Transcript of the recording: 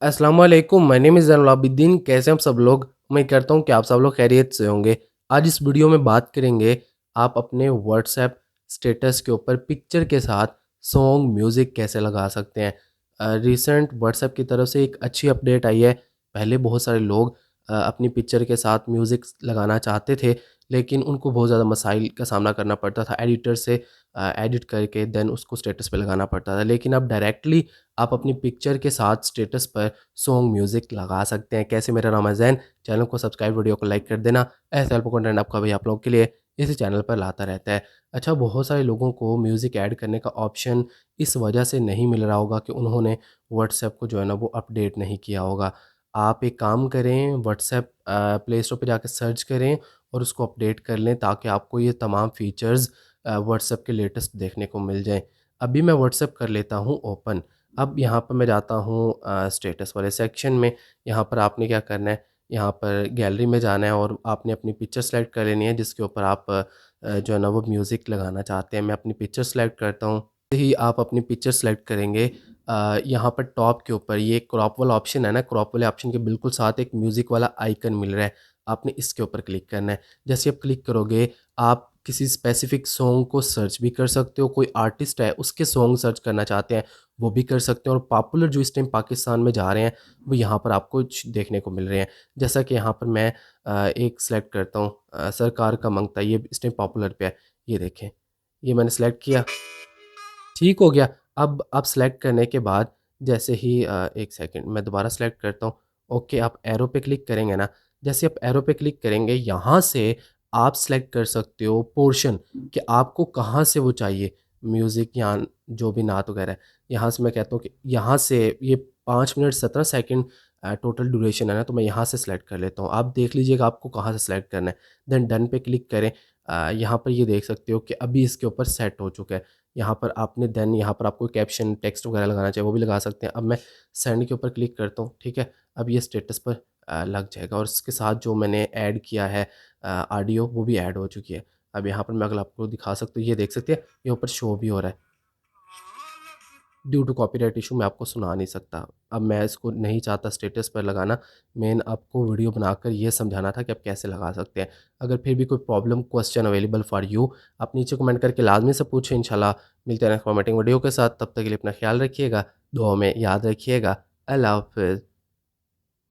अस्सलाम वालेकुम, my name is Zainul Abidin. कैसे हैं आप सब लोग? उम्मीद करता हूँ कि आप सब लोग खैरियत से होंगे। आज इस वीडियो में बात करेंगे आप अपने व्हाट्सएप स्टेटस के ऊपर पिक्चर के साथ सॉन्ग म्यूज़िक कैसे लगा सकते हैं। रिसेंट व्हाट्सएप की तरफ से एक अच्छी अपडेट आई है। पहले बहुत सारे लोग अपनी पिक्चर के साथ म्यूज़िक लगाना चाहते थे, लेकिन उनको बहुत ज़्यादा मसाइल का सामना करना पड़ता था। एडिटर से एडिट करके देन उसको स्टेटस पे लगाना पड़ता था। लेकिन अब डायरेक्टली आप अपनी पिक्चर के साथ स्टेटस पर सॉन्ग म्यूज़िक लगा सकते हैं। कैसे? मेरा नाम है ज़ैन। चैनल को सब्सक्राइब, वीडियो को लाइक कर देना। ऐसे हेल्पफुल कंटेंट आपका भाई आप लोगों के लिए इसी चैनल पर लाता रहता है। अच्छा, बहुत सारे लोगों को म्यूज़िक ऐड करने का ऑप्शन इस वजह से नहीं मिल रहा होगा कि उन्होंने व्हाट्सएप को जो है ना वो अपडेट नहीं किया होगा। आप एक काम करें, व्हाट्सएप प्ले स्टोर पे जाके सर्च करें और उसको अपडेट कर लें, ताकि आपको ये तमाम फ़ीचर्स व्हाट्सएप के लेटेस्ट देखने को मिल जाएँ। अभी मैं व्हाट्सएप कर लेता हूँ ओपन। अब यहाँ पर मैं जाता हूँ स्टेटस वाले सेक्शन में। यहाँ पर आपने क्या करना है, यहाँ पर गैलरी में जाना है और आपने अपनी पिक्चर सेलेक्ट कर लेनी है जिसके ऊपर आप जो है ना वो म्यूज़िक लगाना चाहते हैं। मैं अपनी पिक्चर सेलेक्ट करता हूँ। जैसे ही आप अपनी पिक्चर सेलेक्ट करेंगे, यहाँ पर टॉप के ऊपर ये क्रॉप वाला ऑप्शन है ना, क्रॉप वाले ऑप्शन के बिल्कुल साथ एक म्यूज़िक वाला आइकन मिल रहा है। आपने इसके ऊपर क्लिक करना है। जैसे आप क्लिक करोगे, आप किसी स्पेसिफ़िक सॉन्ग को सर्च भी कर सकते हो। कोई आर्टिस्ट है उसके सॉन्ग सर्च करना चाहते हैं, वो भी कर सकते हैं। और पॉपुलर जो इस टाइम पाकिस्तान में जा रहे हैं, वो यहाँ पर आपको देखने को मिल रहे हैं। जैसा कि यहाँ पर मैं एक सेलेक्ट करता हूँ, सरकार का मंगता, ये इस टाइम पॉपुलर पे है। ये देखें, ये मैंने सेलेक्ट किया, ठीक हो गया। अब आप सेलेक्ट करने के बाद जैसे ही एक सेकंड मैं दोबारा सेलेक्ट करता हूँ। ओके, आप एरो पे क्लिक करेंगे ना, जैसे आप एरो पे क्लिक करेंगे, यहाँ से आप सेलेक्ट कर सकते हो पोर्शन कि आपको कहाँ से वो चाहिए म्यूज़िक या जो भी नात वगैरह है। यहाँ से मैं कहता हूँ कि यहाँ से ये 5 मिनट 17 सेकंड टोटल ड्यूरेशन है ना, तो मैं यहाँ से सेलेक्ट कर लेता हूँ। आप देख लीजिएगा आपको कहाँ से सेलेक्ट करना है। देन डन पे क्लिक करें। यहाँ पर ये देख सकते हो कि अभी इसके ऊपर सेट हो चुका है। यहाँ पर आपने देन यहाँ पर आपको कैप्शन टेक्स्ट वगैरह लगाना चाहिए, वो भी लगा सकते हैं। अब मैं सेंड के ऊपर क्लिक करता हूँ, ठीक है? अब ये स्टेटस पर लग जाएगा और इसके साथ जो मैंने ऐड किया है ऑडियो, वो भी ऐड हो चुकी है। अब यहाँ पर मैं अगर आपको दिखा सकता हूँ, ये देख सकते हैं, ये ऊपर शो भी हो रहा है। ड्यू टू कॉपीराइट इशू मैं आपको सुना नहीं सकता। अब मैं इसको नहीं चाहता स्टेटस पर लगाना। मेन आपको वीडियो बनाकर ये समझाना था कि आप कैसे लगा सकते हैं। अगर फिर भी कोई problem, question available for you, आप नीचे कमेंट करके लाज़मी से पूछें। इंशाल्लाह मिलते हैं नेक्स्ट फॉर्मेटिंग वीडियो के साथ। तब तक के लिए अपना ख्याल रखिएगा, दुआ में याद रखिएगा। अल्लाह हाफ़िज़।